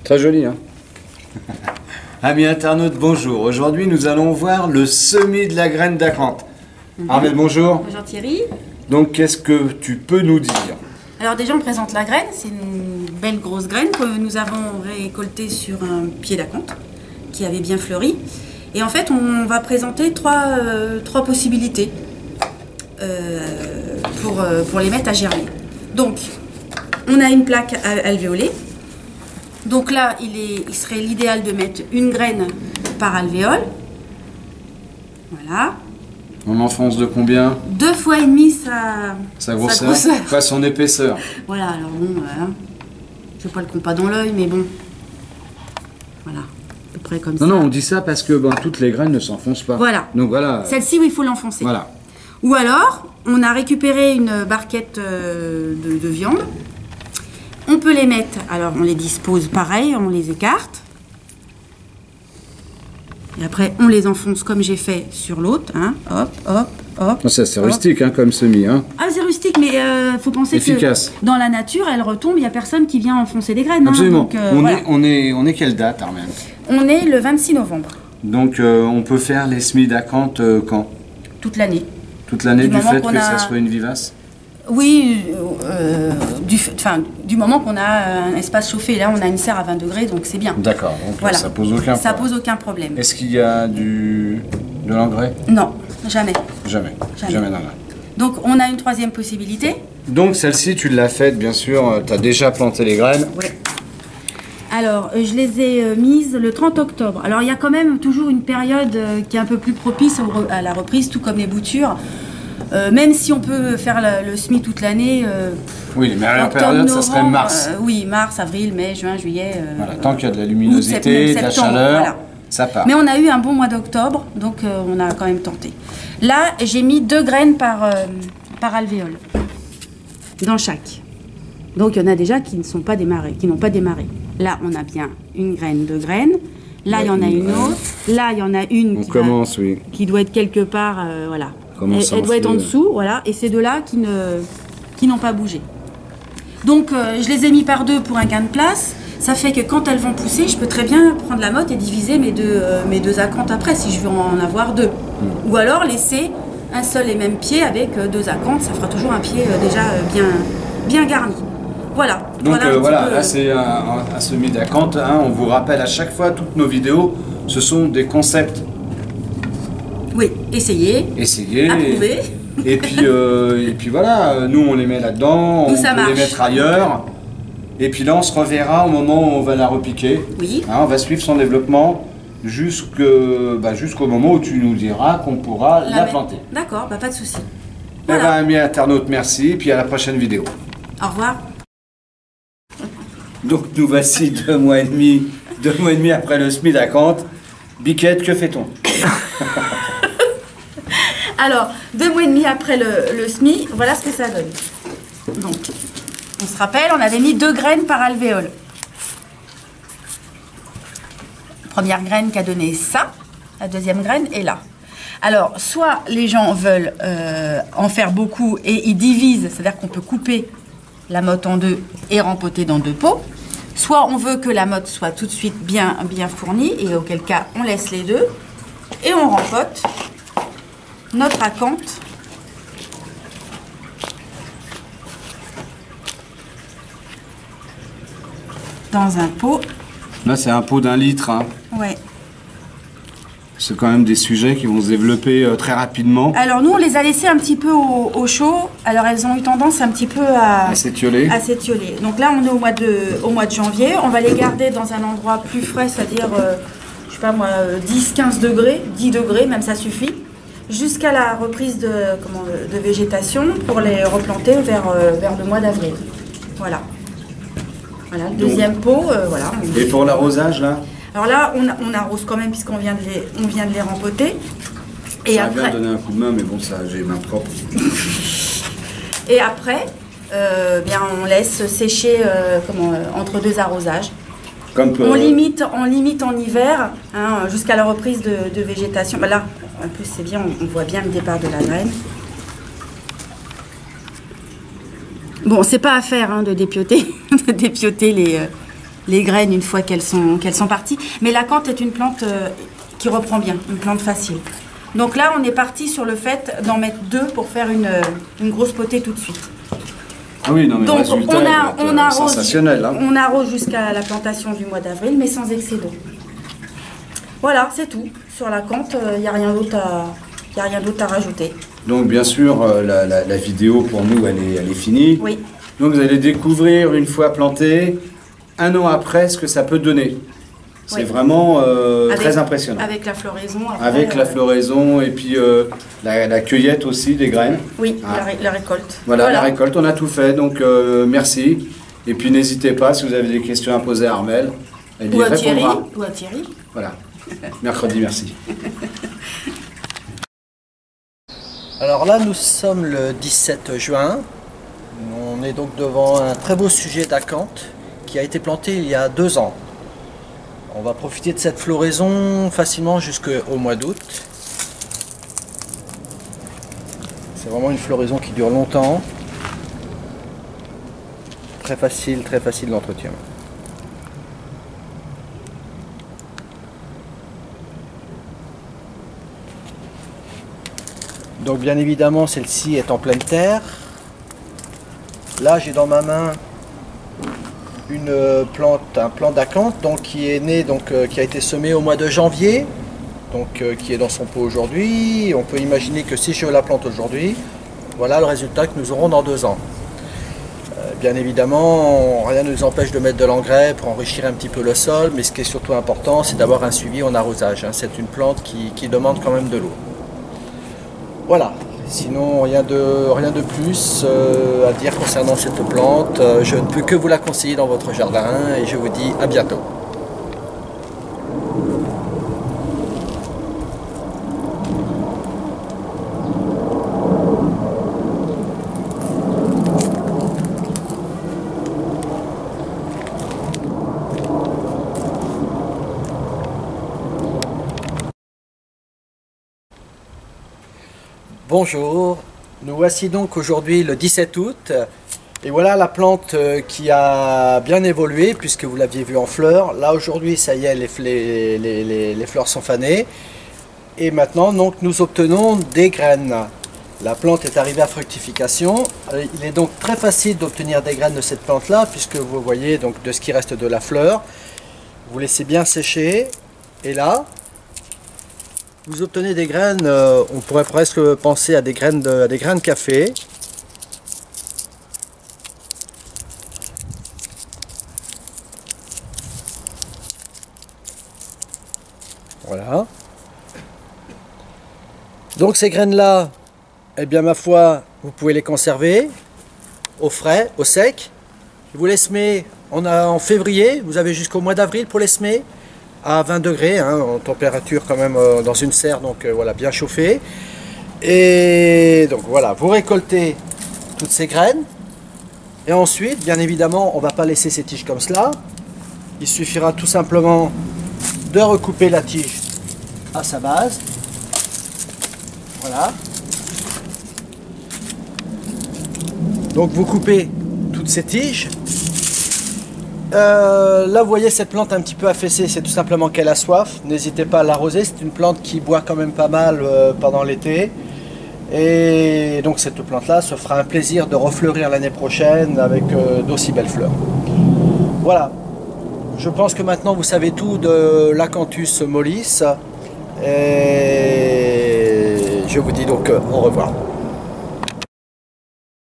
Très joli, hein. Amis internautes, bonjour. Aujourd'hui, nous allons voir le semis de la graine d'acanthe. Armelle, bonjour. Bonjour Thierry. Donc, qu'est-ce que tu peux nous dire? Alors déjà, on présente la graine. C'est une belle grosse graine que nous avons récoltée sur un pied d'acanthe qui avait bien fleuri. Et en fait, on va présenter trois possibilités pour les mettre à germer. Donc, on a une plaque alvéolée. Donc là, il serait l'idéal de mettre une graine par alvéole. Voilà. On enfonce de combien? 2,5 fois sa grosseur. Pas son épaisseur. Voilà, alors bon, je n'ai pas le compas dans l'œil, mais bon. Voilà, à peu près comme ça. Non, on dit ça parce que toutes les graines ne s'enfoncent pas. Voilà. Donc voilà. Celle-ci, oui, il faut l'enfoncer. Voilà. Ou alors, on a récupéré une barquette de viande. On peut les mettre, alors on les dispose pareil, on les écarte. Et après, on les enfonce comme j'ai fait sur l'autre. Hein. Hop, hop, hop. Ça, c'est rustique, hein, comme semis. Hein. Ah, c'est rustique, mais faut penser efficace. Que dans la nature, elle retombe, il n'y a personne qui vient enfoncer des graines. Absolument. Hein, donc, on est quelle date, Armelle? On est le 26 novembre. Donc, on peut faire les semis d'acanthe quand? Toute l'année. Toute l'année du fait que ça soit une vivace? Oui, du moment qu'on a un espace chauffé. Là, on a une serre à 20 degrés, donc c'est bien. D'accord, donc voilà. Ça pose aucun problème. Ça pose aucun problème. Est-ce qu'il y a de l'engrais? Non, jamais. Jamais dans la. Donc, on a une troisième possibilité. Donc, celle-ci, tu l'as faite, bien sûr. Tu as déjà planté les graines. Oui. Alors, je les ai mises le 30 octobre. Alors, il y a quand même toujours une période qui est un peu plus propice à la reprise, tout comme les boutures. Même si on peut faire le semis toute l'année. Oui, les meilleures périodes, ça serait mars. Oui, mars, avril, mai, juin, juillet. Voilà, tant qu'il y a de la luminosité, de la chaleur, voilà. Ça part. Mais on a eu un bon mois d'octobre, donc on a quand même tenté. Là, j'ai mis 2 graines par alvéole, dans chaque. Donc il y en a déjà qui ne sont pas démarrées, qui n'ont pas démarré. Là, on a bien une graine, 2 graines. Là, il y en a une autre. Là, il y en a une qui doit être quelque part, voilà. Elle doit être en dessous, voilà, et ces deux-là qui n'ont pas bougé. Donc, je les ai mis par 2 pour un gain de place. Ça fait que quand elles vont pousser, je peux très bien prendre la motte et diviser mes deux acanthes après, si je veux en avoir 2. Ou alors laisser un seul et même pied avec 2 acanthes, ça fera toujours un pied déjà bien garni. Voilà. Donc voilà, là c'est un semis d'acanthe. Hein. On vous rappelle à chaque fois, toutes nos vidéos, ce sont des concepts. Oui, essayez. Approuver. Et puis voilà, nous on les met là-dedans, on peut les mettre ailleurs. Et puis là on se reverra au moment où on va la repiquer. Oui. Hein, on va suivre son développement jusqu'au moment où tu nous diras qu'on pourra la planter. D'accord, pas de souci. Voilà. Eh bien, amis internautes, merci. Et puis à la prochaine vidéo. Au revoir. Donc nous voici 2 mois et demi après le semis d'acanthe. Biquette, que fait-on? Alors, 2 mois et demi après le semis, voilà ce que ça donne. Donc, on se rappelle, on avait mis 2 graines par alvéole. Première graine qui a donné ça, la deuxième graine est là. Alors, soit les gens veulent en faire beaucoup et ils divisent, c'est-à-dire qu'on peut couper la motte en 2 et rempoter dans 2 pots. Soit on veut que la motte soit tout de suite bien fournie, et auquel cas on laisse les 2 et on rempote notre acanthe dans un pot. Là c'est un pot d'1 litre. Hein. Ouais. C'est quand même des sujets qui vont se développer très rapidement. Alors nous on les a laissés un petit peu au chaud. Alors elles ont eu tendance un petit peu à s'étioler. Donc là on est au mois de janvier. On va les garder dans un endroit plus frais, c'est-à-dire je sais pas moi 10-15 degrés, 10 degrés même ça suffit. Jusqu'à la reprise de végétation pour les replanter vers le mois d'avril. Voilà. Voilà, le deuxième pot, voilà. Et pour l'arrosage là? Alors là, on arrose quand même puisqu'on vient de les rempoter. Et ça après, bien donner un coup de main, mais bon, ça, j'ai les mains propres. Et après, bien, on laisse sécher entre 2 arrosages. On limite en hiver, hein, jusqu'à la reprise de végétation. Bah là, en plus c'est bien, on voit bien le départ de la graine. Bon, c'est pas à faire hein, de dépioter, de dépioter les graines une fois qu'elles sont parties. Mais l'acanthe est une plante qui reprend bien, une plante facile. Donc là, on est parti sur le fait d'en mettre 2 pour faire une grosse potée tout de suite. Ah oui, non, mais donc le résultat est sensationnel. Hein. On arrose jusqu'à la plantation du mois d'avril, mais sans excès d'eau. Voilà, c'est tout. Sur l'acanthe, il n'y a rien d'autre à rajouter. Donc bien sûr, la vidéo pour nous, elle est finie. Oui. Donc vous allez découvrir une fois planté, 1 an après, ce que ça peut donner. C'est vraiment très impressionnant. Avec la floraison. Après, avec la floraison et puis la cueillette aussi des graines. Oui, la récolte. Voilà, la récolte, on a tout fait. Donc merci. Et puis n'hésitez pas, si vous avez des questions à poser à Armelle, elle y répondra. Ou à Thierry. Voilà. Mercredi, merci. Alors là, nous sommes le 17 juin. On est donc devant un très beau sujet d'acanthe qui a été planté il y a 2 ans. On va profiter de cette floraison facilement jusqu'au mois d'août. C'est vraiment une floraison qui dure longtemps. Très facile d'entretien. Donc bien évidemment, celle-ci est en pleine terre. Là, j'ai dans ma main un plant d'acanthe qui est né, qui a été semé au mois de janvier, qui est dans son pot aujourd'hui. On peut imaginer que si je la plante aujourd'hui, voilà le résultat que nous aurons dans 2 ans. Bien évidemment, rien ne nous empêche de mettre de l'engrais pour enrichir un petit peu le sol, mais ce qui est surtout important, c'est d'avoir un suivi en arrosage. C'est une plante qui demande quand même de l'eau. Voilà. Sinon, rien de plus à dire concernant cette plante. Je ne peux que vous la conseiller dans votre jardin et je vous dis à bientôt. Bonjour, nous voici donc aujourd'hui le 17 août et voilà la plante qui a bien évolué puisque vous l'aviez vu en fleurs. Là aujourd'hui ça y est, les fleurs sont fanées et maintenant donc nous obtenons des graines. La plante est arrivée à fructification. Il est donc très facile d'obtenir des graines de cette plante là puisque vous voyez donc de ce qui reste de la fleur. Vous laissez bien sécher et là vous obtenez des graines, on pourrait presque penser à des graines de café. Voilà. Donc ces graines-là, eh bien ma foi, vous pouvez les conserver au frais, au sec. Vous les semez en février, vous avez jusqu'au mois d'avril pour les semer. À 20 degrés, en température quand même dans une serre, donc voilà, bien chauffée. Et donc voilà, vous récoltez toutes ces graines. Et ensuite, bien évidemment, on ne va pas laisser ces tiges comme cela. Il suffira tout simplement de recouper la tige à sa base. Voilà. Donc vous coupez toutes ces tiges. Là vous voyez cette plante un petit peu affaissée, c'est tout simplement qu'elle a soif. N'hésitez pas à l'arroser, c'est une plante qui boit quand même pas mal pendant l'été. Et donc cette plante là se fera un plaisir de refleurir l'année prochaine avec d'aussi belles fleurs. Voilà, je pense que maintenant vous savez tout de l'Acanthus mollis. Et je vous dis donc au revoir.